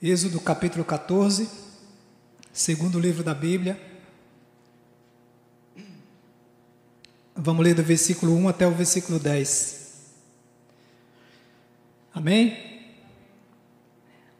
Êxodo capítulo 14, segundo livro da Bíblia. Vamos ler do versículo 1 até o versículo 10. Amém?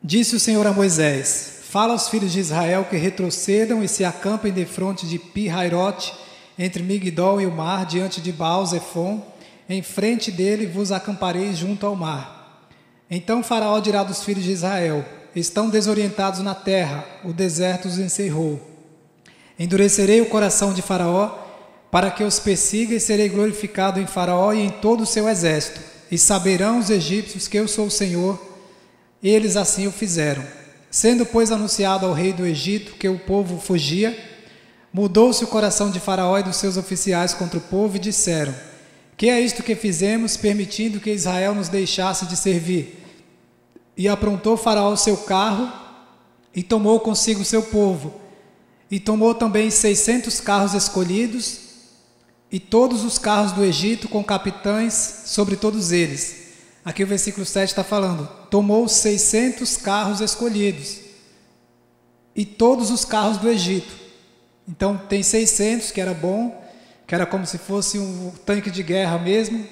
Disse o Senhor a Moisés: fala aos filhos de Israel que retrocedam e se acampem defronte de Pi-Hairote, entre Migdol e o mar, diante de Baal-Zefon. Em frente dele vos acampareis junto ao mar. Então Faraó dirá dos filhos de Israel: estão desorientados na terra, o deserto os encerrou. Endurecerei o coração de Faraó, para que os persiga, e serei glorificado em Faraó e em todo o seu exército. E saberão os egípcios que eu sou o Senhor. Eles assim o fizeram. Sendo, pois, anunciado ao rei do Egito que o povo fugia, mudou-se o coração de Faraó e dos seus oficiais contra o povo, e disseram: que é isto que fizemos, permitindo que Israel nos deixasse de servir? E aprontou Faraó o seu carro, e tomou consigo o seu povo, e tomou também 600 carros escolhidos, e todos os carros do Egito, com capitães sobre todos eles. Aqui o versículo 7 está falando: tomou 600 carros escolhidos, e todos os carros do Egito. Então tem 600, que era bom, que era como se fosse um tanque de guerra mesmo,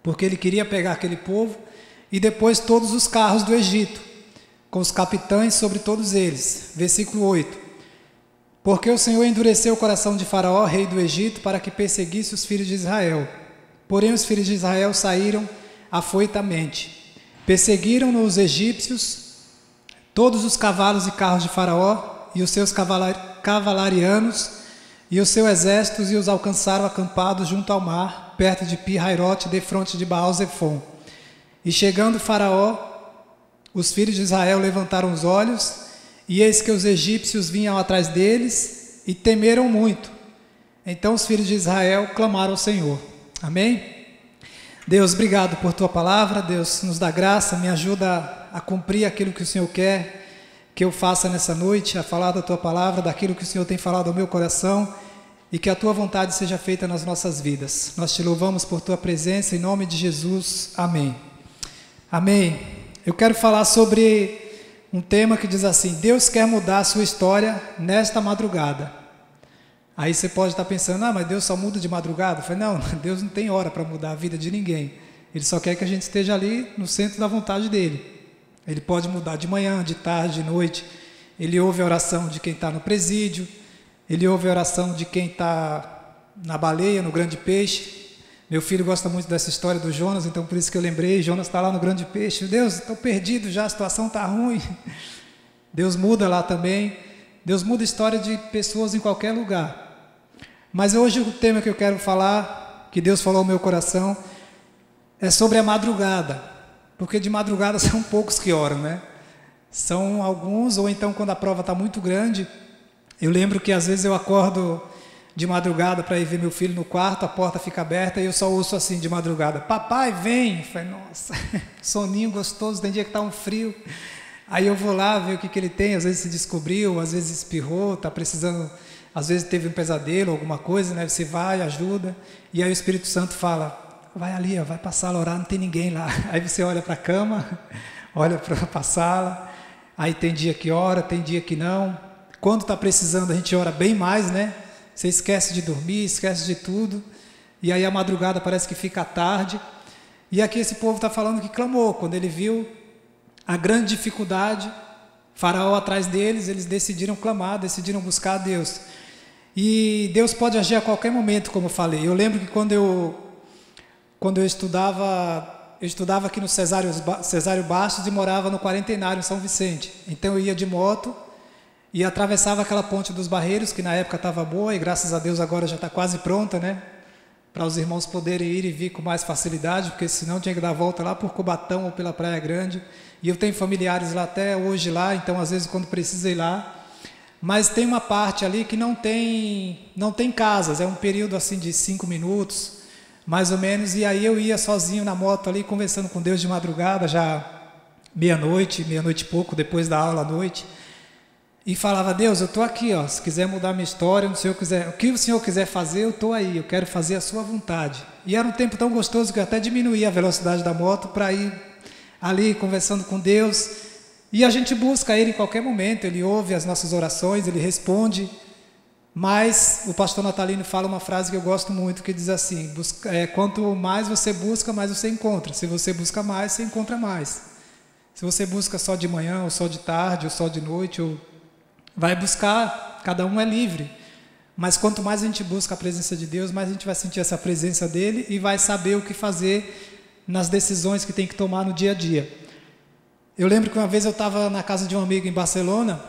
porque ele queria pegar aquele povo. E depois todos os carros do Egito, com os capitães sobre todos eles. Versículo 8. Porque o Senhor endureceu o coração de Faraó, rei do Egito, para que perseguisse os filhos de Israel. Porém os filhos de Israel saíram afoitamente. Perseguiram-no os egípcios, todos os cavalos e carros de Faraó, e os seus cavalarianos, e os seus exércitos, e os alcançaram acampados junto ao mar, perto de Pi-Hairote, defronte de Baal-Zefon. E chegando Faraó, os filhos de Israel levantaram os olhos, e eis que os egípcios vinham atrás deles, e temeram muito. Então os filhos de Israel clamaram ao Senhor. Amém? Deus, obrigado por tua palavra. Deus, nos dá graça, me ajuda a cumprir aquilo que o Senhor quer que eu faça nessa noite, a falar da tua palavra, daquilo que o Senhor tem falado ao meu coração, e que a tua vontade seja feita nas nossas vidas. Nós te louvamos por tua presença, em nome de Jesus. Amém. Amém. Eu quero falar sobre um tema que diz assim: Deus quer mudar a sua história nesta madrugada. Aí você pode estar pensando: mas Deus só muda de madrugada? Eu falei: não, Deus não tem hora para mudar a vida de ninguém. Ele só quer que a gente esteja ali no centro da vontade dele. Ele pode mudar de manhã, de tarde, de noite. Ele ouve a oração de quem está no presídio. Ele ouve a oração de quem está na baleia, no grande peixe. Meu filho gosta muito dessa história do Jonas, então por isso que eu lembrei. Jonas está lá no grande peixe. Deus, estou perdido já, a situação está ruim. Deus muda lá também. Deus muda a história de pessoas em qualquer lugar. Mas hoje o tema que eu quero falar, que Deus falou ao meu coração, é sobre a madrugada. Porque de madrugada são poucos que oram, né? São alguns, ou então quando a prova está muito grande. Eu lembro que às vezes eu acordo de madrugada para ir ver meu filho no quarto, a porta fica aberta e eu só ouço assim de madrugada: papai, vem! Eu falei: nossa, soninho gostoso, tem dia que está um frio. Aí eu vou lá ver o que ele tem, às vezes se descobriu, às vezes espirrou, está precisando, às vezes teve um pesadelo, alguma coisa, né? Você vai, ajuda, e aí o Espírito Santo fala: vai ali, ó, vai para a sala orar, não tem ninguém lá. Aí você olha para a cama, olha para a sala, aí tem dia que ora, tem dia que não. Quando está precisando a gente ora bem mais, né? Você esquece de dormir, esquece de tudo, e aí a madrugada parece que fica tarde. E aqui esse povo está falando que clamou, quando ele viu a grande dificuldade, Faraó atrás deles, eles decidiram clamar, decidiram buscar a Deus. E Deus pode agir a qualquer momento, como eu falei. Eu lembro que quando eu estudava aqui no Cesário Bastos e morava no Quarentenário, em São Vicente. Então eu ia de moto e atravessava aquela ponte dos Barreiros, que na época estava boa, e graças a Deus agora já está quase pronta, né? Para os irmãos poderem ir e vir com mais facilidade, porque senão tinha que dar a volta lá por Cubatão ou pela Praia Grande. E eu tenho familiares lá até hoje lá, então às vezes quando precisa ir lá. Mas tem uma parte ali que não tem casas, é um período assim de 5 minutos, mais ou menos, e aí eu ia sozinho na moto ali, conversando com Deus de madrugada, já meia-noite e pouco, depois da aula à noite, e falava: Deus, eu estou aqui, ó, se quiser mudar minha história, o que o Senhor quiser fazer, eu estou aí, eu quero fazer a sua vontade. E era um tempo tão gostoso que eu até diminuía a velocidade da moto para ir ali conversando com Deus, E a gente busca Ele em qualquer momento, Ele ouve as nossas orações, Ele responde. Mas o pastor Natalino fala uma frase que eu gosto muito, que diz assim: quanto mais você busca, mais você encontra. Se você busca mais, você encontra mais. Se você busca só de manhã, ou só de tarde, ou só de noite, ou vai buscar, cada um é livre. Mas quanto mais a gente busca a presença de Deus, mais a gente vai sentir essa presença dEle e vai saber o que fazer nas decisões que tem que tomar no dia a dia. Eu lembro que uma vez eu estava na casa de um amigo em Barcelona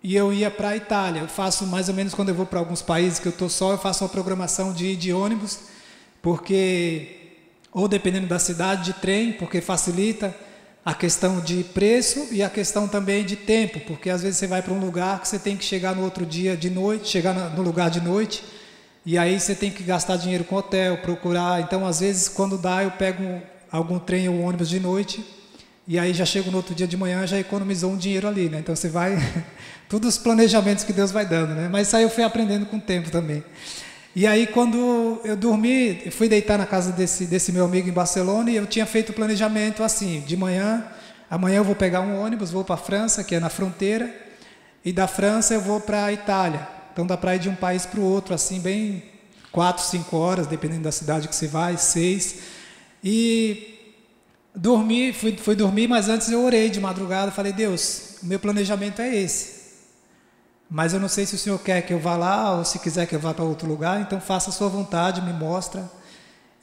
e eu ia para a Itália. Eu faço mais ou menos, quando eu vou para alguns países que eu estou só, eu faço uma programação de ir de ônibus, porque, ou dependendo da cidade, de trem, porque facilita a questão de preço e a questão também de tempo, porque às vezes você vai para um lugar que você tem que chegar no outro dia de noite, chegar no lugar de noite, e aí você tem que gastar dinheiro com hotel, procurar. Então, às vezes, quando dá, eu pego algum trem ou ônibus de noite, e aí já chego no outro dia de manhã, já economizou um dinheiro ali, né? Então você vai, todos os planejamentos que Deus vai dando, né? Mas isso aí eu fui aprendendo com o tempo também. E aí, quando eu dormi, eu fui deitar na casa desse meu amigo em Barcelona, e eu tinha feito o planejamento assim: de manhã, amanhã eu vou pegar um ônibus, vou para a França, que é na fronteira, e da França eu vou para a Itália. Então dá para ir de um país para o outro, assim, bem 4, 5 horas, dependendo da cidade que você vai, 6. E dormi, fui dormir, mas antes eu orei de madrugada, falei: Deus, o meu planejamento é esse. Mas eu não sei se o Senhor quer que eu vá lá ou se quiser que eu vá para outro lugar, então faça a sua vontade, me mostra.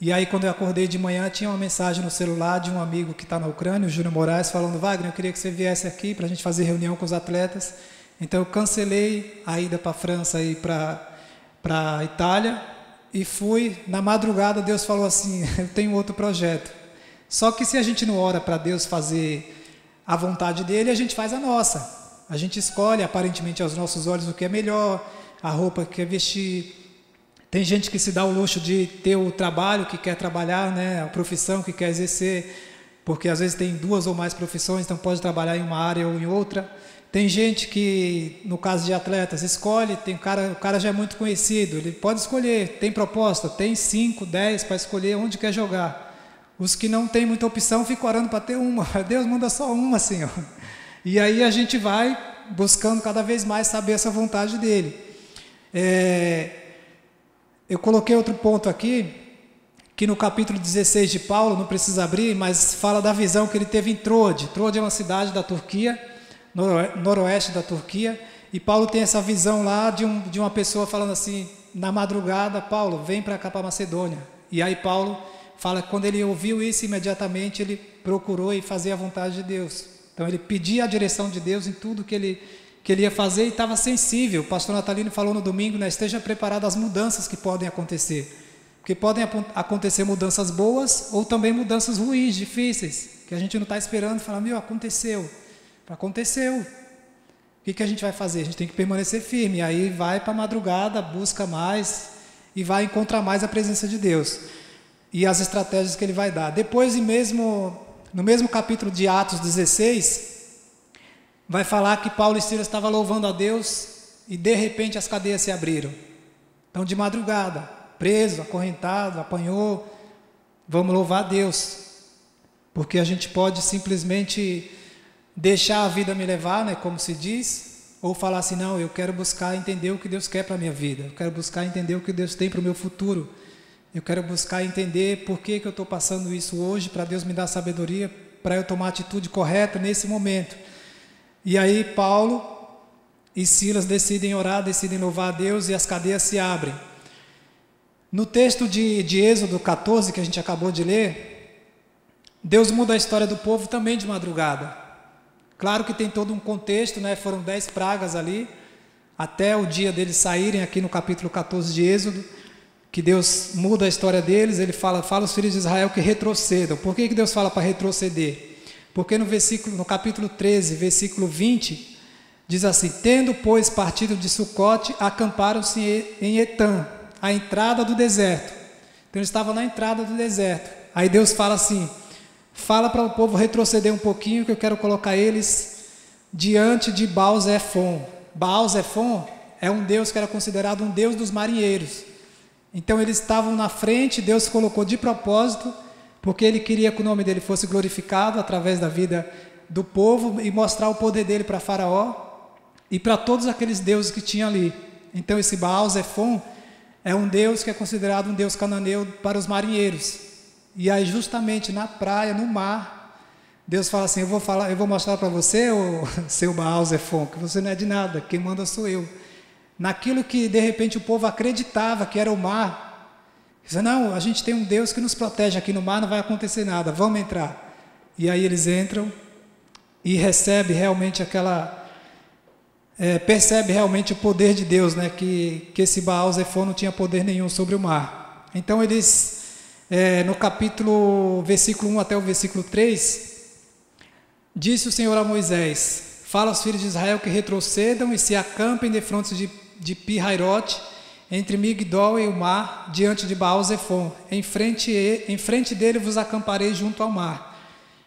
E aí, quando eu acordei de manhã, tinha uma mensagem no celular de um amigo que está na Ucrânia, o Júnior Moraes, falando: Wagner, eu queria que você viesse aqui para a gente fazer reunião com os atletas. Então eu cancelei a ida para a França e para a Itália e fui. Na madrugada Deus falou assim: eu tenho outro projeto. Só que se a gente não ora para Deus fazer a vontade dele, a gente faz a nossa. A gente escolhe, aparentemente aos nossos olhos, o que é melhor, a roupa que quer vestir. Tem gente que se dá o luxo de ter o trabalho que quer trabalhar, né, a profissão que quer exercer, porque às vezes tem 2 ou mais profissões, então pode trabalhar em uma área ou em outra. Tem gente que, no caso de atletas, escolhe, o cara já é muito conhecido, ele pode escolher, tem proposta, tem 5, 10 para escolher onde quer jogar. Os que não têm muita opção ficam orando para ter uma. Deus manda só uma, Senhor. E aí a gente vai buscando cada vez mais saber essa vontade dele. Eu coloquei outro ponto aqui, que no capítulo 16 de Paulo, não precisa abrir, mas fala da visão que ele teve em Troade. Troade é uma cidade da Turquia, noroeste da Turquia, e Paulo tem essa visão lá de uma pessoa falando assim, na madrugada: Paulo, vem para cá, para Macedônia. E aí Paulo fala que quando ele ouviu isso, imediatamente ele procurou e fazia a vontade de Deus. Então ele pedia a direção de Deus em tudo que ele ia fazer e estava sensível. O pastor Natalino falou no domingo, né, esteja preparado às mudanças que podem acontecer. Porque podem acontecer mudanças boas ou também mudanças ruins, difíceis, que a gente não está esperando e fala: meu, aconteceu. Aconteceu. O que a gente vai fazer? A gente tem que permanecer firme. E aí vai para a madrugada, busca mais e vai encontrar mais a presença de Deus. E as estratégias que ele vai dar. Depois, no mesmo capítulo de Atos 16, vai falar que Paulo e Silas estavam louvando a Deus e de repente as cadeias se abriram. Então, de madrugada, preso, acorrentado, apanhou. Vamos louvar a Deus, porque a gente pode simplesmente deixar a vida me levar, né, como se diz, ou falar assim: não, eu quero buscar entender o que Deus quer para a minha vida, eu quero buscar entender o que Deus tem para o meu futuro. Eu quero buscar entender por que eu estou passando isso hoje, para Deus me dar sabedoria, para eu tomar a atitude correta nesse momento. E aí Paulo e Silas decidem orar, decidem louvar a Deus e as cadeias se abrem. No texto de Êxodo 14, que a gente acabou de ler, Deus muda a história do povo também de madrugada. Claro que tem todo um contexto, né? Foram 10 pragas ali, até o dia deles saírem, aqui no capítulo 14 de Êxodo, que Deus muda a história deles. Ele fala aos filhos de Israel que retrocedam. Por que Deus fala para retroceder? Porque no capítulo 13, versículo 20, diz assim: tendo, pois, partido de Sucote, acamparam-se em Etã, à entrada do deserto. Então eles estavam na entrada do deserto. Aí Deus fala assim: fala para o povo retroceder um pouquinho, que eu quero colocar eles diante de Baal-Zephon. Baal-Zephon é um deus que era considerado um deus dos marinheiros. Então eles estavam na frente, Deus colocou de propósito, porque Ele queria que o nome dele fosse glorificado através da vida do povo e mostrar o poder dele para Faraó e para todos aqueles deuses que tinha ali. Então esse Baal-Zephon é um deus que é considerado um deus cananeu para os marinheiros. E aí justamente na praia, no mar, Deus fala assim: eu vou mostrar para você, ô seu Baal-Zephon, que você não é de nada, quem manda sou eu. Naquilo que de repente o povo acreditava que era o mar, disse: não, a gente tem um Deus que nos protege aqui no mar, não vai acontecer nada, vamos entrar. E aí eles entram e recebem realmente percebe realmente o poder de Deus, né? Que esse Baal-Zephon não tinha poder nenhum sobre o mar. Então eles, no capítulo, versículo 1 até o versículo 3, disse o Senhor a Moisés: fala aos filhos de Israel que retrocedam e se acampem defronte de Pi-Hairote, entre Migdol e o mar, diante de Baal-Zephon. Em frente dele vos acamparei junto ao mar.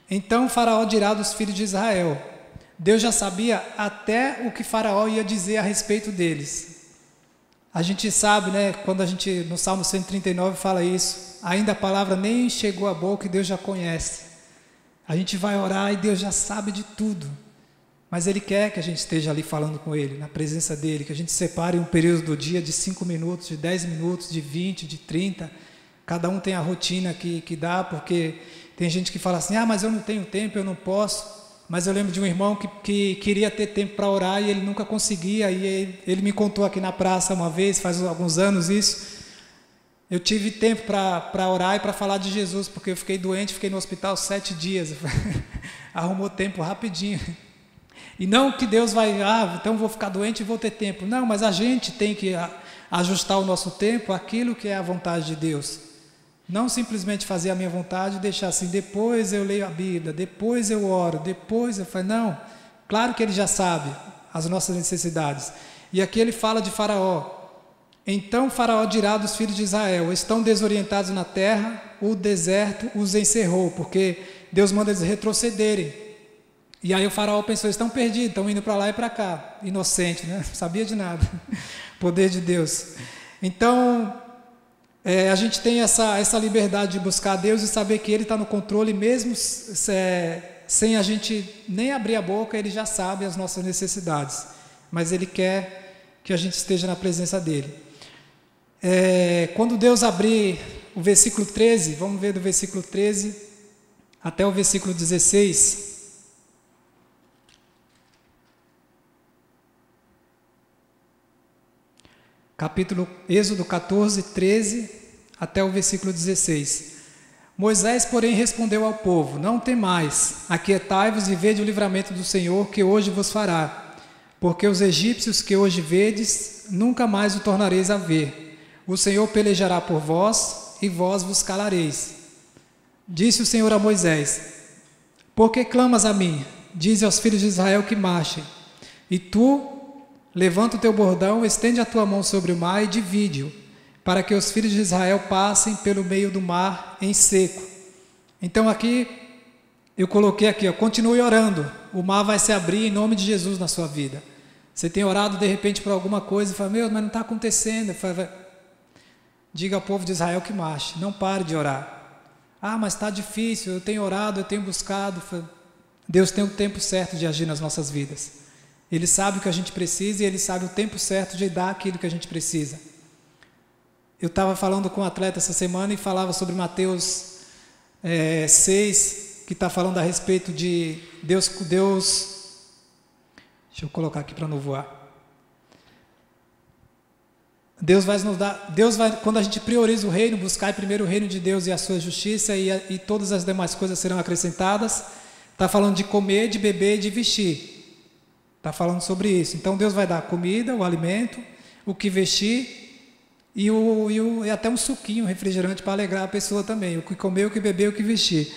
Então Faraó dirá dos filhos de Israel. Deus já sabia até o que Faraó ia dizer a respeito deles. A gente sabe, né, quando a gente no Salmo 139 fala isso, ainda a palavra nem chegou à boca e Deus já conhece. A gente vai orar e Deus já sabe de tudo, mas Ele quer que a gente esteja ali falando com Ele, na presença dEle, que a gente separe um período do dia de 5 minutos, de 10 minutos, de 20, de 30, cada um tem a rotina que dá, porque tem gente que fala assim: mas eu não tenho tempo, eu não posso. Mas eu lembro de um irmão que queria ter tempo para orar e ele nunca conseguia. E ele me contou aqui na praça uma vez, faz alguns anos isso. Eu tive tempo para orar e para falar de Jesus, porque eu fiquei doente, fiquei no hospital 7 dias. Arrumou tempo rapidinho. E não que Deus vai, então vou ficar doente e vou ter tempo. Não, mas a gente tem que ajustar o nosso tempo àquilo que é a vontade de Deus. Não simplesmente fazer a minha vontade e deixar assim: depois eu leio a Bíblia, depois eu oro, depois eu falo. Não, claro que Ele já sabe as nossas necessidades. E aqui ele fala de Faraó. Então Faraó dirá dos filhos de Israel: estão desorientados na terra, o deserto os encerrou, porque Deus manda eles retrocederem. E aí o Faraó pensou: estão perdidos, estão indo para lá e para cá. Inocente, né? Não sabia de nada. Poder de Deus. Então a gente tem essa liberdade de buscar a Deus e saber que Ele está no controle, mesmo sem a gente nem abrir a boca. Ele já sabe as nossas necessidades, mas Ele quer que a gente esteja na presença dEle. Quando Deus abrir o versículo 13, vamos ver do versículo 13 até o versículo 16. Capítulo Êxodo 14, 13 até o versículo 16. Moisés, porém, respondeu ao povo: não temais, aquietai-vos e vede o livramento do Senhor, que hoje vos fará. Porque os egípcios que hoje vedes, nunca mais o tornareis a ver. O Senhor pelejará por vós, e vós vos calareis. Disse o Senhor a Moisés: por que clamas a mim? Dize aos filhos de Israel que marchem. E tu, levanta o teu bordão, estende a tua mão sobre o mar e divide-o, para que os filhos de Israel passem pelo meio do mar em seco. Então aqui, eu coloquei aqui, continue orando, o mar vai se abrir em nome de Jesus na sua vida. Você tem orado de repente por alguma coisa e fala: mas não está acontecendo. Diga ao povo de Israel que marche, não pare de orar. Mas está difícil, eu tenho orado, eu tenho buscado. Deus tem o tempo certo de agir nas nossas vidas. Ele sabe o que a gente precisa e Ele sabe o tempo certo de dar aquilo que a gente precisa. Eu estava falando com um atleta essa semana e falava sobre Mateus 6, que está falando a respeito de Deus. Deixa eu colocar aqui para não voar. Deus vai nos dar, quando a gente prioriza o reino, buscar primeiro o reino de Deus e a sua justiça, e todas as demais coisas serão acrescentadas. Está falando de comer, de beber e de vestir. Está falando sobre isso. Então Deus vai dar a comida, o alimento, o que vestir e até um suquinho, um refrigerante para alegrar a pessoa também. O que comer, o que beber, o que vestir.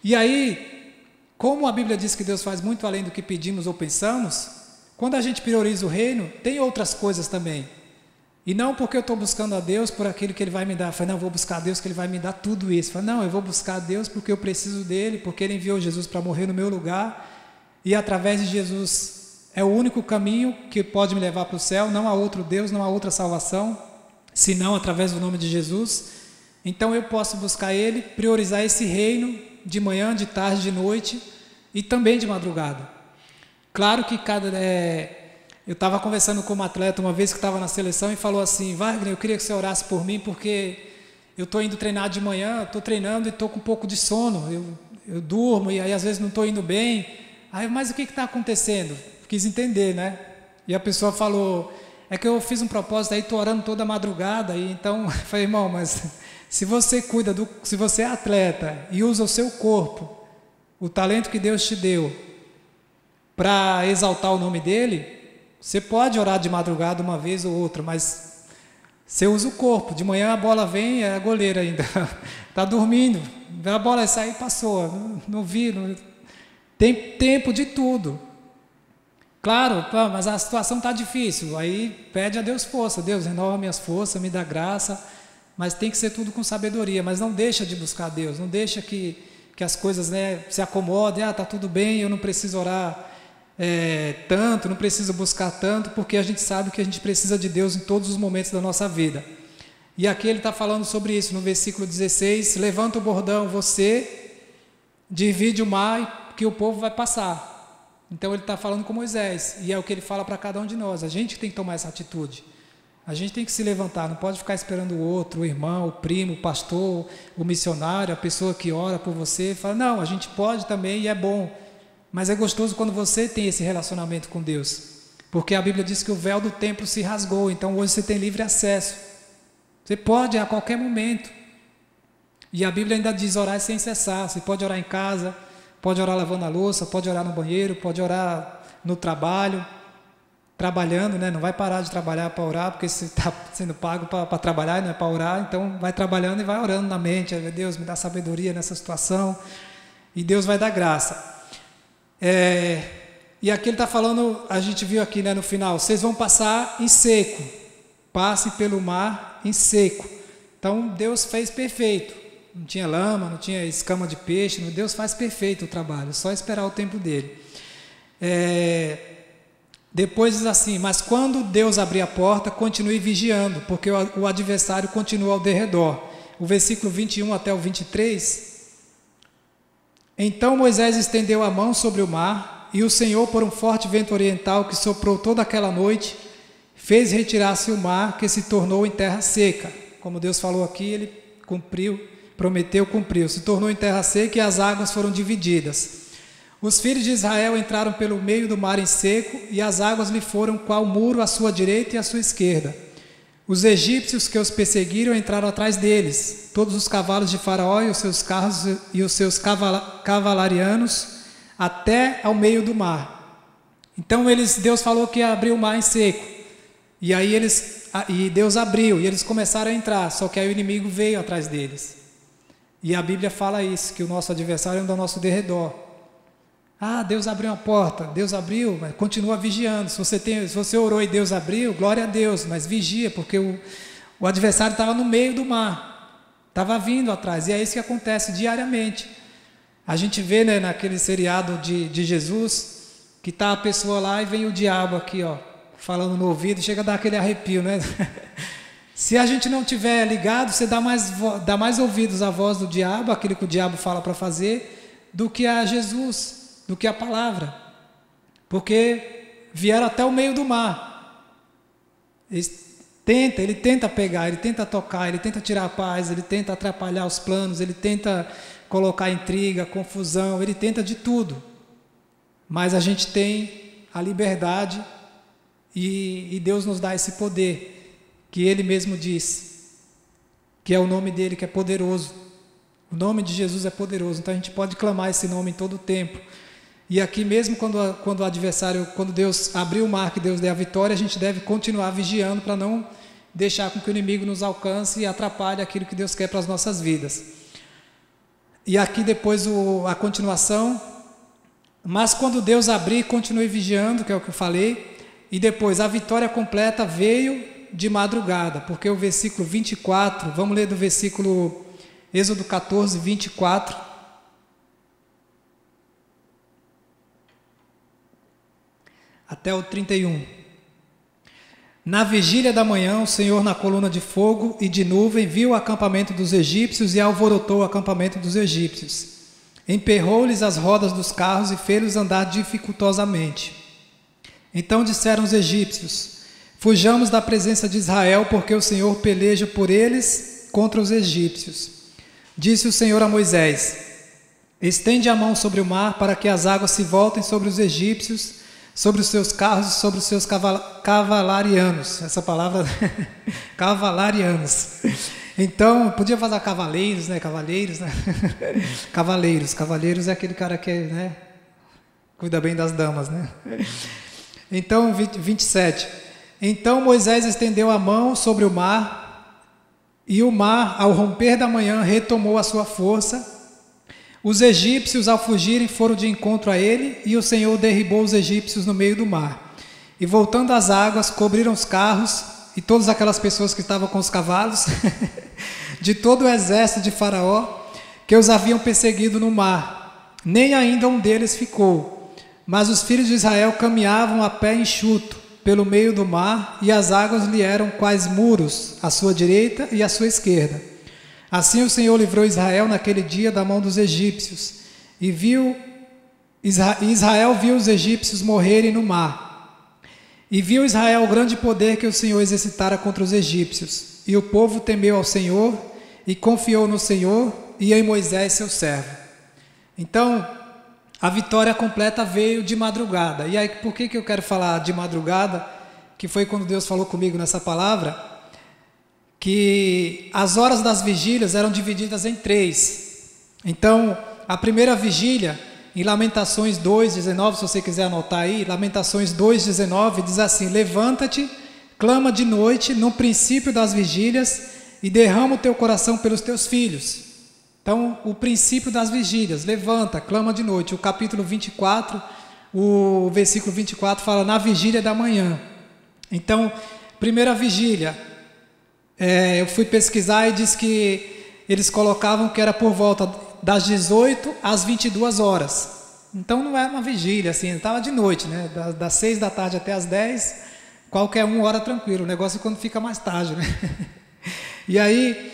E aí, como a Bíblia diz que Deus faz muito além do que pedimos ou pensamos, quando a gente prioriza o reino, tem outras coisas também. E não porque eu estou buscando a Deus por aquilo que Ele vai me dar. Eu falei: não, eu vou buscar a Deus que Ele vai me dar tudo isso. Eu falei: não, eu vou buscar a Deus porque eu preciso dEle, porque Ele enviou Jesus para morrer no meu lugar. E através de Jesus é o único caminho que pode me levar para o céu. Não há outro Deus, não há outra salvação, senão através do nome de Jesus. Então eu posso buscar Ele, priorizar esse reino de manhã, de tarde, de noite, e também de madrugada. Claro que eu estava conversando com um atleta uma vez que estava na seleção e falou assim: Wagner, eu queria que você orasse por mim porque eu estou indo treinar de manhã, estou treinando e estou com um pouco de sono, eu durmo e aí às vezes não estou indo bem. Aí, mas o que está acontecendo? Quis entender, né? E a pessoa falou: é que eu fiz um propósito aí, estou orando toda madrugada, e então eu falei: irmão, mas se você se você é atleta e usa o seu corpo, o talento que Deus te deu, para exaltar o nome dele, você pode orar de madrugada uma vez ou outra, mas você usa o corpo. De manhã a bola vem, é a goleira ainda, está dormindo, a bola sai, passou, não vi, tem tempo de tudo. Claro, mas a situação está difícil, aí pede a Deus força. Deus, renova minhas forças, me dá graça, mas tem que ser tudo com sabedoria. Mas não deixa de buscar Deus, não deixa que as coisas, né, se acomodem. Está tudo bem, eu não preciso orar tanto, não preciso buscar tanto, porque a gente sabe que a gente precisa de Deus em todos os momentos da nossa vida. E aqui ele está falando sobre isso, no versículo 16, levanta o bordão, você divide o mar que o povo vai passar. Então ele está falando com Moisés, e é o que ele fala para cada um de nós. A gente tem que tomar essa atitude, a gente tem que se levantar, não pode ficar esperando o outro, o irmão, o primo, o pastor, o missionário, a pessoa que ora por você. Fala, não, a gente pode também e é bom, mas é gostoso quando você tem esse relacionamento com Deus, porque a Bíblia diz que o véu do templo se rasgou, então hoje você tem livre acesso, você pode a qualquer momento, e a Bíblia ainda diz orar sem cessar. Você pode orar em casa, pode orar lavando a louça, pode orar no banheiro, pode orar no trabalho, trabalhando, né? Não vai parar de trabalhar para orar, porque você está sendo pago para trabalhar, não é para orar. Então vai trabalhando e vai orando na mente: Deus, me dá sabedoria nessa situação, e Deus vai dar graça. E aqui ele está falando, a gente viu aqui, né, no final, vocês vão passar em seco, passe pelo mar em seco. Então Deus fez perfeito. Não tinha lama, não tinha escama de peixe, Deus faz perfeito o trabalho, só esperar o tempo dele. Depois diz assim: mas quando Deus abrir a porta, continue vigiando, porque o adversário continua ao derredor. O versículo 21 até o 23. Então Moisés estendeu a mão sobre o mar, e o Senhor, por um forte vento oriental que soprou toda aquela noite, fez retirar-se o mar, que se tornou em terra seca. Como Deus falou aqui, ele cumpriu. Prometeu, cumpriu, se tornou em terra seca e as águas foram divididas. Os filhos de Israel entraram pelo meio do mar em seco, e as águas lhe foram qual muro à sua direita e à sua esquerda. Os egípcios que os perseguiram entraram atrás deles, todos os cavalos de Faraó e os seus carros e os seus cavalarianos, até ao meio do mar. Então Deus falou que ia abrir o mar em seco, e aí Deus abriu, e eles começaram a entrar, só que aí o inimigo veio atrás deles. E a Bíblia fala isso, que o nosso adversário anda ao nosso derredor. Deus abriu uma porta, Deus abriu, mas continua vigiando. Se você orou e Deus abriu, glória a Deus, mas vigia, porque o adversário estava no meio do mar, estava vindo atrás, e é isso que acontece diariamente. A gente vê, né, naquele seriado de Jesus, que está a pessoa lá e vem o diabo aqui, falando no ouvido, chega a dar aquele arrepio, né? Se a gente não tiver ligado, você dá mais ouvidos à voz do diabo, aquilo que o diabo fala para fazer, do que a Jesus, do que a palavra. Porque vieram até o meio do mar. Ele tenta pegar, ele tenta tocar, ele tenta tirar a paz, ele tenta atrapalhar os planos, ele tenta colocar intriga, confusão, ele tenta de tudo. Mas a gente tem a liberdade e Deus nos dá esse poder, que Ele mesmo diz, que é o nome dEle que é poderoso. O nome de Jesus é poderoso, então a gente pode clamar esse nome em todo o tempo. E aqui mesmo quando o adversário, quando Deus abriu o mar, que Deus dê a vitória, a gente deve continuar vigiando para não deixar com que o inimigo nos alcance e atrapalhe aquilo que Deus quer para as nossas vidas. E aqui depois a continuação: mas quando Deus abrir, continue vigiando, que é o que eu falei, e depois a vitória completa veio de madrugada, porque o versículo 24, vamos ler do versículo Êxodo 14, 24. Até o 31. Na vigília da manhã, o Senhor, na coluna de fogo e de nuvem, viu o acampamento dos egípcios e alvorotou o acampamento dos egípcios. emperrou-lhes as rodas dos carros e fez-los andar dificultosamente. Então disseram os egípcios: fujamos da presença de Israel, porque o Senhor peleja por eles contra os egípcios. Disse o Senhor a Moisés: estende a mão sobre o mar, para que as águas se voltem sobre os egípcios, sobre os seus carros e sobre os seus cavalarianos. Essa palavra, cavalarianos. Então, podia falar cavaleiros, né? Cavaleiros, né? Cavaleiros é aquele cara que, né, cuida bem das damas, né? Então, 27. Então Moisés estendeu a mão sobre o mar, e o mar, ao romper da manhã, retomou a sua força. Os egípcios, ao fugirem, foram de encontro a ele, e o Senhor derribou os egípcios no meio do mar. E voltando as águas, cobriram os carros e todas aquelas pessoas que estavam com os cavalos, de todo o exército de Faraó, que os haviam perseguido no mar. Nem ainda um deles ficou. Mas os filhos de Israel caminhavam a pé enxuto pelo meio do mar, e as águas lhe eram quais muros, à sua direita e à sua esquerda. Assim o Senhor livrou Israel naquele dia da mão dos egípcios, e Israel viu os egípcios morrerem no mar. E viu Israel o grande poder que o Senhor exercitara contra os egípcios. E o povo temeu ao Senhor, e confiou no Senhor e em Moisés seu servo. Então, a vitória completa veio de madrugada. E aí, por que eu quero falar de madrugada? Que foi quando Deus falou comigo nessa palavra, que as horas das vigílias eram divididas em 3. Então, a primeira vigília, em Lamentações 2:19, se você quiser anotar aí, Lamentações 2:19 diz assim: levanta-te, clama de noite, no princípio das vigílias, e derrama o teu coração pelos teus filhos. Então, o princípio das vigílias, levanta, clama de noite. O capítulo 24, o versículo 24 fala na vigília da manhã. Então, primeira vigília, eu fui pesquisar e diz que eles colocavam que era por volta das 18 às 22 horas. Então não era uma vigília, assim, estava de noite, né? Das 6 da tarde até as 10, qualquer hora tranquilo. O negócio é quando fica mais tarde, né? E aí,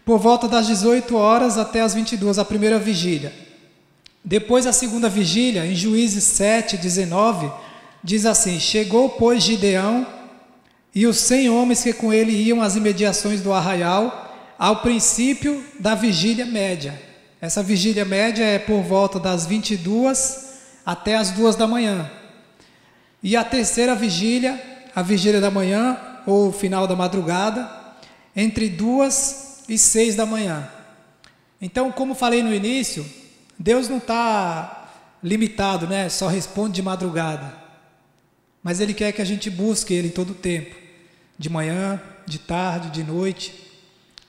por volta das 18 horas até as 22, a primeira vigília. Depois a segunda vigília, em Juízes 7:19, diz assim: chegou, pois, Gideão e os 100 homens que com ele iam às imediações do arraial, ao princípio da vigília média. Essa vigília média é por volta das 22 até as 2 da manhã. E a terceira vigília, a vigília da manhã, ou final da madrugada, entre 2 e 6 da manhã. Então, como falei no início, Deus não está limitado, né? Só responde de madrugada. Mas Ele quer que a gente busque Ele em todo o tempo. De manhã, de tarde, de noite.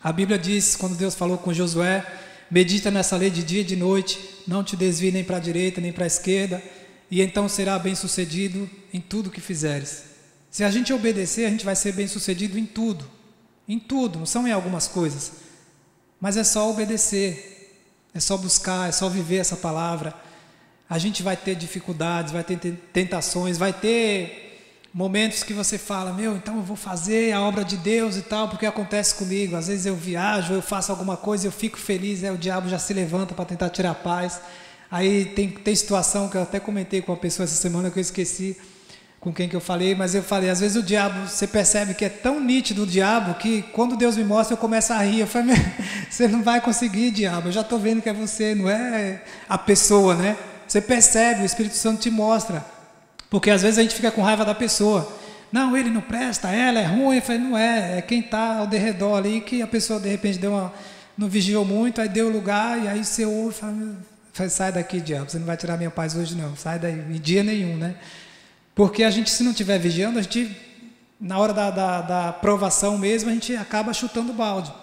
A Bíblia diz, quando Deus falou com Josué: medita nessa lei de dia e de noite, não te desvie nem para a direita nem para a esquerda, e então será bem sucedido em tudo que fizeres. Se a gente obedecer, a gente vai ser bem sucedido em tudo, não são em algumas coisas, mas é só obedecer, é só buscar, é só viver essa palavra. A gente vai ter dificuldades, vai ter tentações, vai ter momentos que você fala: meu, então eu vou fazer a obra de Deus e tal, porque acontece comigo. Às vezes eu viajo, eu faço alguma coisa, eu fico feliz, o diabo já se levanta para tentar tirar a paz. Aí tem situação que eu até comentei com uma pessoa essa semana, que eu esqueci com quem que eu falei, mas eu falei, às vezes o diabo, você percebe que é tão nítido o diabo, que quando Deus me mostra eu começo a rir. Eu falei: você não vai conseguir, diabo, eu já estou vendo que é você, não é a pessoa, né? Você percebe, o Espírito Santo te mostra. Porque às vezes a gente fica com raiva da pessoa. Não, ele não presta, ela é ruim. Eu falei: não é quem está ao derredor ali, que a pessoa de repente não vigiou muito, aí deu lugar, e aí você ouve e fala: sai daqui, diabo, você não vai tirar minha paz hoje não, sai daí, em dia nenhum, né? Porque a gente, se não estiver vigiando, a gente, na hora da provação mesmo, a gente acaba chutando o balde.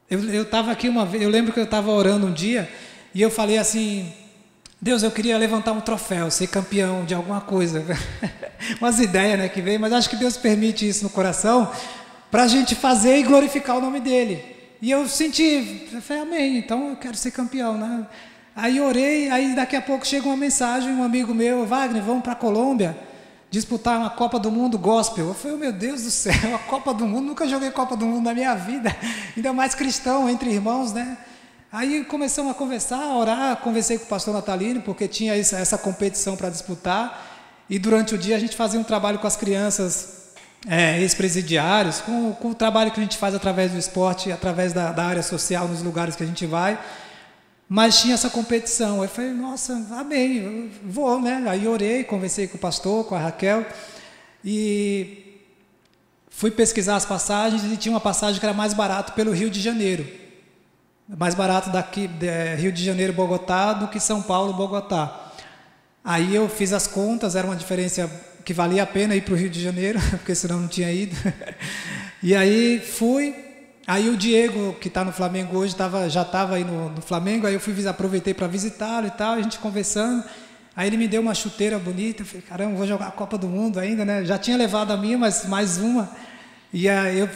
Eu estava aqui uma vez, eu lembro que eu estava orando um dia, e eu falei assim: Deus, eu queria levantar um troféu, ser campeão de alguma coisa. Umas ideias, né, que veio, mas acho que Deus permite isso no coração para a gente fazer e glorificar o nome dEle. E eu senti, eu falei: amém, então eu quero ser campeão, né? Aí orei, aí daqui a pouco chega uma mensagem, um amigo meu: Wagner, vamos para a Colômbia disputar uma Copa do Mundo gospel. Eu falei: meu Deus do céu, a Copa do Mundo, nunca joguei Copa do Mundo na minha vida, ainda mais cristão, entre irmãos, né? Aí começamos a conversar, a orar, conversei com o pastor Natalino, porque tinha essa competição para disputar, e durante o dia a gente fazia um trabalho com as crianças, ex-presidiários, com o trabalho que a gente faz através do esporte, através da área social, nos lugares que a gente vai, mas tinha essa competição. Eu falei, nossa, amém, eu vou, né? Aí orei, conversei com o pastor, com a Raquel, e fui pesquisar as passagens, e tinha uma passagem que era mais barato pelo Rio de Janeiro. Mais barato daqui, Rio de Janeiro, Bogotá, do que São Paulo, Bogotá. Aí eu fiz as contas, era uma diferença que valia a pena ir para o Rio de Janeiro, porque senão não tinha ido. E aí fui, aí o Diego, que está no Flamengo hoje, já estava aí no Flamengo, aí eu aproveitei para visitá-lo e tal, a gente conversando. Aí ele me deu uma chuteira bonita, eu falei, caramba, vou jogar a Copa do Mundo ainda, né? Já tinha levado a minha, mas mais uma. E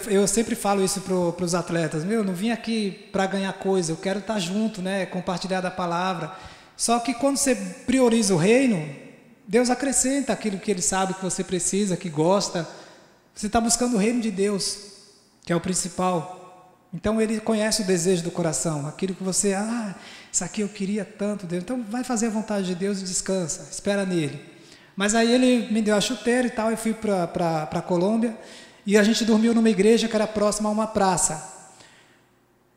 eu sempre falo isso para os atletas, eu não vim aqui para ganhar coisa, eu quero estar junto, né, compartilhar da palavra. Só que quando você prioriza o reino, Deus acrescenta aquilo que Ele sabe que você precisa, que gosta. Você está buscando o reino de Deus, que é o principal. Então Ele conhece o desejo do coração, aquilo que você, isso aqui eu queria tanto, Deus. Então vai fazer a vontade de Deus e descansa, espera nele. Mas aí Ele me deu a chuteira e tal, eu fui para a Colômbia. E a gente dormiu numa igreja que era próxima a uma praça.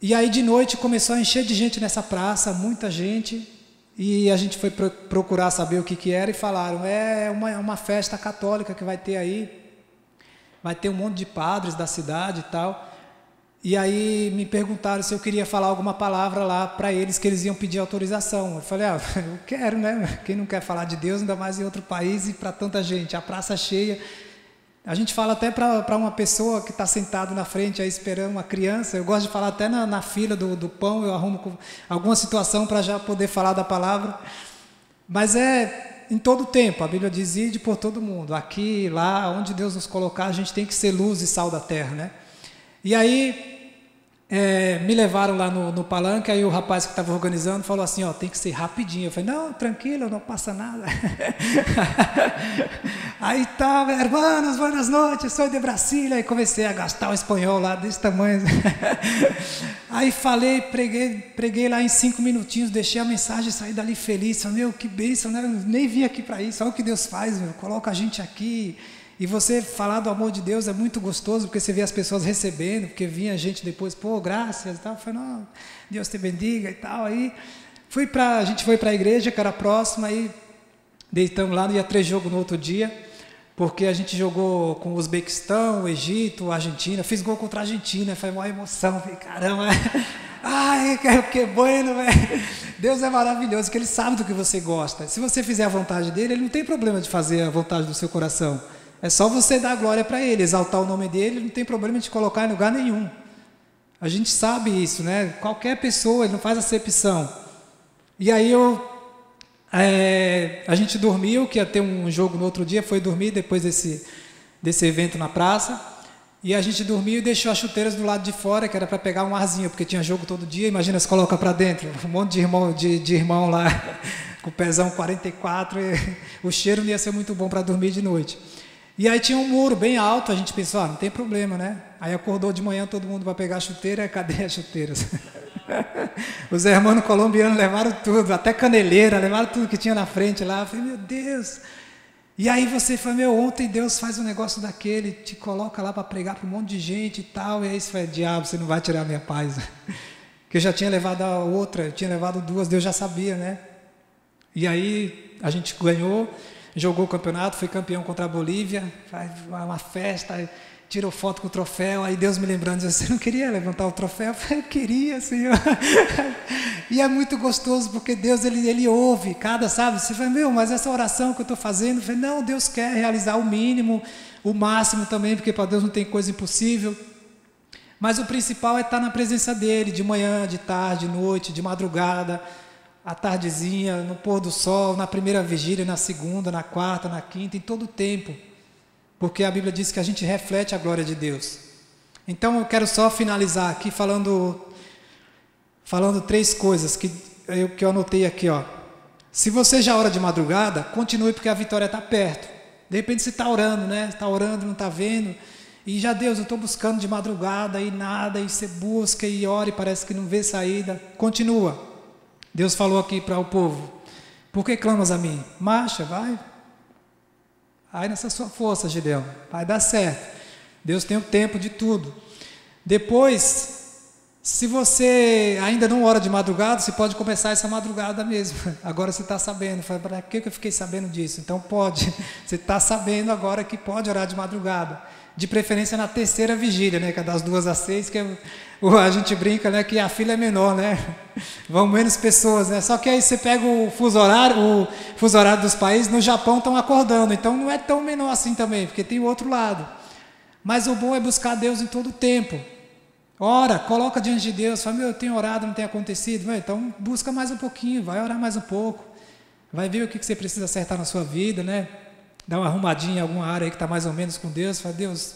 E aí de noite começou a encher de gente nessa praça, muita gente. E a gente foi procurar saber o que era e falaram, é uma festa católica que vai ter aí. Vai ter um monte de padres da cidade e tal. E aí me perguntaram se eu queria falar alguma palavra lá para eles, que eles iam pedir autorização. Eu falei, eu quero, né? Quem não quer falar de Deus, ainda mais em outro país e para tanta gente. A praça cheia. A gente fala até para uma pessoa que está sentado na frente aí esperando uma criança. Eu gosto de falar até na fila do pão, eu arrumo alguma situação para já poder falar da palavra. Mas é em todo tempo, a Bíblia diz, ide por todo mundo. Aqui, lá, onde Deus nos colocar, a gente tem que ser luz e sal da terra, né? E aí me levaram lá no palanque, aí o rapaz que estava organizando falou assim, tem que ser rapidinho. Eu falei, não, tranquilo, não passa nada. Aí tá, hermanos, boas noites, sou de Brasília. Aí comecei a gastar o espanhol lá desse tamanho. Aí falei, preguei lá em 5 minutinhos, deixei a mensagem e saí dali feliz. Falei, que bênção, né? Eu nem vim aqui para isso, olha o que Deus faz, coloca a gente aqui. E você falar do amor de Deus é muito gostoso, porque você vê as pessoas recebendo, porque vinha gente depois, graças e tal. Eu falei, não, Deus te bendiga e tal. Aí a gente foi para a igreja, que era próxima, aí deitamos lá, ia 3 jogos no outro dia, porque a gente jogou com o Uzbequistão, o Egito, a Argentina, fiz gol contra a Argentina, foi uma emoção, falei, caramba, ai, que bueno, velho. Deus é maravilhoso, que Ele sabe do que você gosta. Se você fizer a vontade dEle, Ele não tem problema de fazer a vontade do seu coração. É só você dar glória para Ele, exaltar o nome dEle, não tem problema de colocar em lugar nenhum. A gente sabe isso, né? Qualquer pessoa, Ele não faz acepção. E aí a gente dormiu, que ia ter um jogo no outro dia, foi dormir depois desse evento na praça. E a gente dormiu e deixou as chuteiras do lado de fora, que era para pegar um arzinho, porque tinha jogo todo dia, imagina se coloca para dentro, um monte de irmão lá, com o pezão 44, e o cheiro não ia ser muito bom para dormir de noite. E aí tinha um muro bem alto, a gente pensou, não tem problema, né? Aí acordou de manhã, todo mundo vai pegar a chuteira, cadê as chuteiras? Os irmãos colombianos levaram tudo, até caneleira, levaram tudo que tinha na frente lá. Eu falei, meu Deus! E aí você fala, ontem Deus faz um negócio daquele, te coloca lá para pregar para um monte de gente e tal, e aí você fala, diabo, você não vai tirar a minha paz. Que eu já tinha levado a outra, eu tinha levado 2, Deus já sabia, né? E aí a gente ganhou, jogou o campeonato, foi campeão contra a Bolívia, faz uma festa, tirou foto com o troféu, aí Deus me lembrando, você não queria levantar o troféu? Eu falei, eu queria, Senhor. E é muito gostoso, porque Deus, Ele ouve sabe? Você fala, mas essa oração que eu estou fazendo, eu falei, não, Deus quer realizar o mínimo, o máximo também, porque para Deus não tem coisa impossível. Mas o principal é estar na presença dEle, de manhã, de tarde, de noite, de madrugada, à tardezinha, no pôr do sol, na primeira vigília, na segunda, na quarta, na quinta, em todo o tempo. Porque a Bíblia diz que a gente reflete a glória de Deus. Então eu quero só finalizar aqui falando 3 coisas que eu anotei aqui. Se você já ora de madrugada, continue, porque a vitória está perto. De repente você está orando, né? Está orando, não está vendo. E já, Deus, eu estou buscando de madrugada e nada, e você busca e ora e parece que não vê saída. Continua. Deus falou aqui para o povo: por que clamas a mim? Marcha, vai. Vai nessa sua força, Gideão. Vai dar certo. Deus tem o tempo de tudo. Depois, se você ainda não ora de madrugada, você pode começar essa madrugada mesmo. Agora você está sabendo. Para que eu fiquei sabendo disso? Então pode. Você está sabendo agora que pode orar de madrugada. De preferência na terceira vigília, né? Que é das 2 às 6, que a gente brinca, né? Que a fila é menor, né? Vão menos pessoas, né? Só que aí você pega o fuso horário dos países, no Japão estão acordando, então não é tão menor assim também, porque tem o outro lado. Mas o bom é buscar Deus em todo o tempo. Ora, coloca diante de Deus, fala: meu, eu tenho orado, não tem acontecido. Então busca mais um pouquinho, vai orar mais um pouco. Vai ver o que você precisa acertar na sua vida, né? Dá uma arrumadinha em alguma área aí que está mais ou menos com Deus, fala: Deus,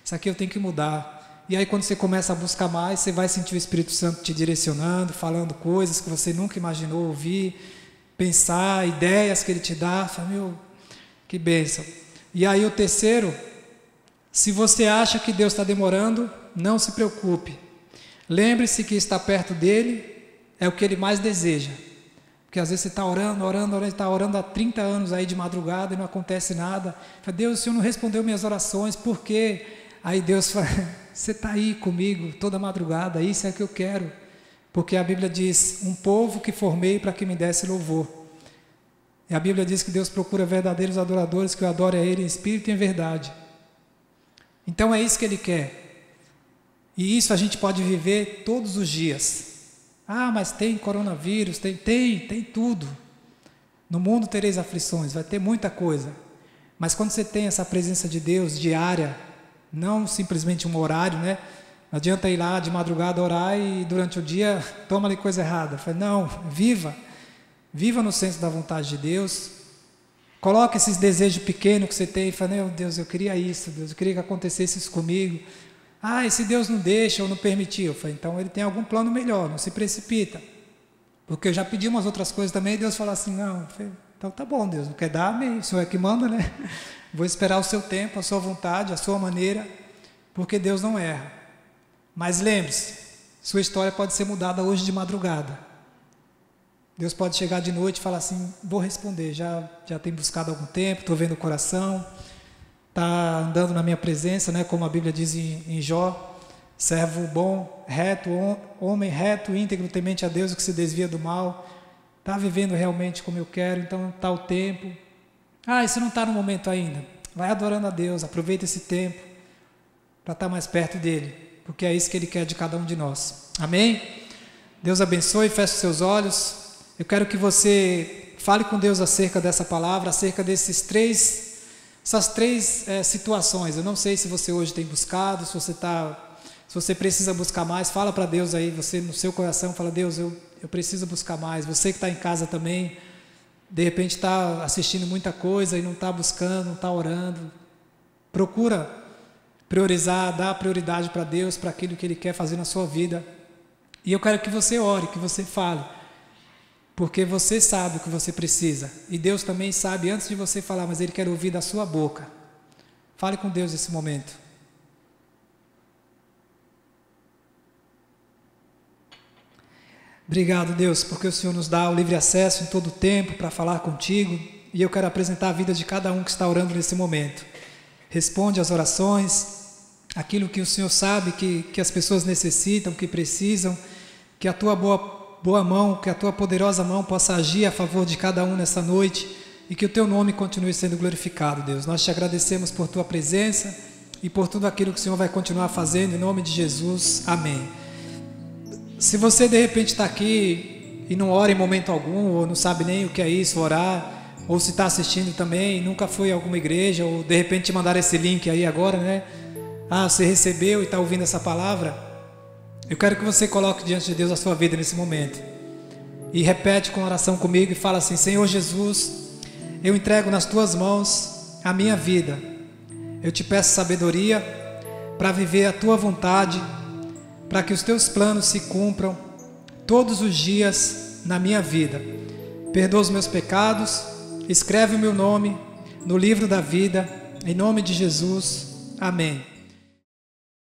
isso aqui eu tenho que mudar. E aí quando você começa a buscar mais, você vai sentir o Espírito Santo te direcionando, falando coisas que você nunca imaginou ouvir, pensar, ideias que Ele te dá. Fala: meu, que bênção. E aí o terceiro: se você acha que Deus está demorando, não se preocupe. Lembre-se que estar perto dEle é o que Ele mais deseja. Porque às vezes você está orando, está orando há 30 anos aí de madrugada e não acontece nada. Fala: Deus, o Senhor não respondeu minhas orações, por quê? Aí Deus fala: você está aí comigo toda madrugada, isso é o que eu quero. Porque a Bíblia diz: um povo que formei para que me desse louvor. E a Bíblia diz que Deus procura verdadeiros adoradores que o adorem a Ele em espírito e em verdade. Então é isso que Ele quer. E isso a gente pode viver todos os dias. Ah, mas tem coronavírus, tem tudo. No mundo tereis aflições, vai ter muita coisa. Mas quando você tem essa presença de Deus diária, não simplesmente um horário, né? Não adianta ir lá de madrugada orar e durante o dia toma ali coisa errada. Fala: não, viva no senso da vontade de Deus. Coloque esses desejos pequenos que você tem e fala: meu Deus, eu queria isso, Deus, eu queria que acontecesse isso comigo. Ah, e se Deus não deixa ou não permitiu? Então Ele tem algum plano melhor, não se precipita. Porque eu já pedi umas outras coisas também e Deus fala assim: não, então tá bom, Deus, não quer dar, amém, o Senhor é que manda, né? Vou esperar o seu tempo, a sua vontade, a sua maneira, porque Deus não erra. Mas lembre-se, sua história pode ser mudada hoje de madrugada. Deus pode chegar de noite e falar assim: vou responder, já tem buscado há algum tempo, estou vendo o coração, está andando na minha presença, né? Como a Bíblia diz em Jó: servo bom, reto, homem reto, íntegro, temente a Deus, o que se desvia do mal, está vivendo realmente como eu quero, então está o tempo. Ah, e se não está no momento ainda, vai adorando a Deus, aproveita esse tempo para estar mais perto dEle, porque é isso que Ele quer de cada um de nós. Amém? Deus abençoe, feche os seus olhos. Eu quero que você fale com Deus acerca dessa palavra, acerca essas três situações. Eu não sei se você hoje tem buscado, se você precisa buscar mais, fala para Deus aí, você no seu coração, fala: Deus, eu preciso buscar mais. Você que está em casa também, de repente está assistindo muita coisa e não está buscando, não está orando. Procura priorizar, dar prioridade para Deus, para aquilo que Ele quer fazer na sua vida. E eu quero que você ore, que você fale, porque você sabe o que você precisa. E Deus também sabe antes de você falar, mas Ele quer ouvir da sua boca. Fale com Deus nesse momento. Obrigado, Deus, porque o Senhor nos dá o livre acesso em todo o tempo para falar contigo. E eu quero apresentar a vida de cada um que está orando nesse momento. Responde às orações, aquilo que o Senhor sabe que as pessoas necessitam, que precisam, que a tua boa mão, que a tua poderosa mão possa agir a favor de cada um nessa noite e que o teu nome continue sendo glorificado, Deus. Nós te agradecemos por tua presença e por tudo aquilo que o Senhor vai continuar fazendo, em nome de Jesus. Amém. Se você de repente está aqui e não ora em momento algum, ou não sabe nem o que é isso, orar, ou se está assistindo também e nunca foi a alguma igreja, ou de repente te mandaram esse link aí agora, né? Ah, você recebeu e está ouvindo essa palavra? Eu quero que você coloque diante de Deus a sua vida nesse momento. E repete com oração comigo e fala assim: Senhor Jesus, eu entrego nas tuas mãos a minha vida. Eu te peço sabedoria para viver a tua vontade, para que os teus planos se cumpram todos os dias na minha vida. Perdoa os meus pecados, escreve o meu nome no livro da vida, em nome de Jesus. Amém.